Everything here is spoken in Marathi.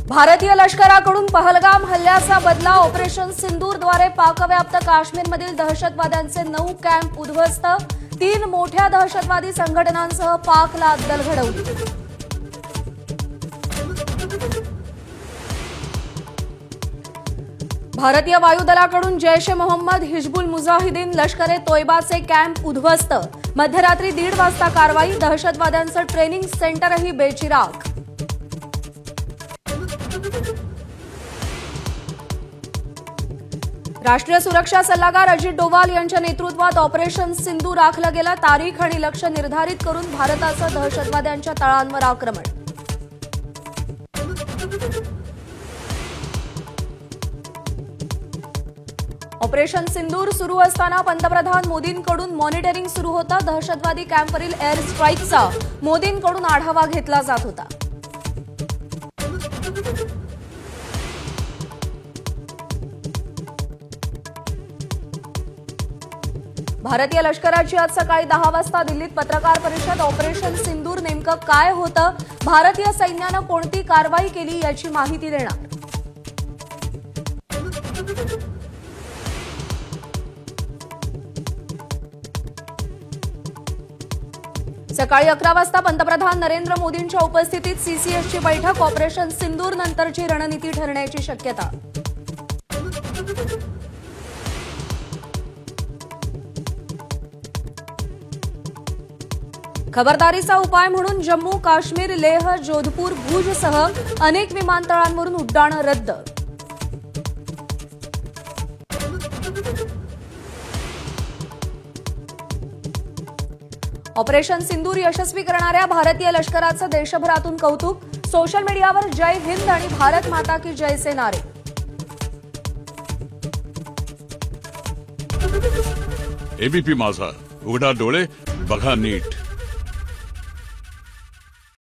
भारतीय लष्कराकडून पहलगाम हल्ल्याचा बदला ऑपरेशन सिंदूरद्वारे पाकव्याप्त काश्मीरमधील दहशतवाद्यांचे 9 कॅम्प उद्ध्वस्त 3 मोठ्या दहशतवादी संघटनांसह पाकला अद्दल घडवली। भारतीय वायुदलाकडून जैश ए मोहम्मद हिजबुल मुजाहिदीन लष्कर-ए तोयबाचे कॅम्प उद्ध्वस्त मध्यरात्री 1:30 वाजता कारवाई दहशतवाद्यांचं ट्रेनिंग सेंटरही बेचिराग। राष्ट्रीय सुरक्षा सल्लागार अजित डोवाल यांच्या नेतृत्वात ऑपरेशन सिंदूर आखलं गेलं। तारीख आणि लक्ष्य निर्धारित करून भारताचं दहशतवाद्यांच्या तळांवर आक्रमण। ऑपरेशन सिंदूर सुरू असताना पंतप्रधान मोदींकडून मॉनिटरिंग सुरू होतं। दहशतवादी कॅम्पवरील एअर स्ट्राईकचा मोदींकडून आढावा घेतला जात होता। भारतीय लष्कराची आज सकाळी 10 वाजता दिल्लीत पत्रकार परिषद। ऑपरेशन सिंदूर नेमकं काय होतं, भारतीय सैन्यानं कोणती कारवाई केली याची माहिती देणार। सकाळी 11 वाजता पंतप्रधान नरेंद्र मोदींच्या उपस्थितीत सीसीएसची बैठक। ऑपरेशन सिंदूर नंतरची रणनीती ठरण्याची शक्यता। खबरदारीचा उपाय म्हणून जम्मू काश्मीर लेह जोधपूर भुजसह अनेक विमानतळांवरून उड्डाणं रद्द। ऑपरेशन सिंदूर यशस्वी करणाऱ्या भारतीय लष्कराचं देशभरातून कौतुक। सोशल मीडियावर जय हिंद आणि भारत माता की जयचे नारे। एबीपी माझा, उघडा डोळे बघा नीट।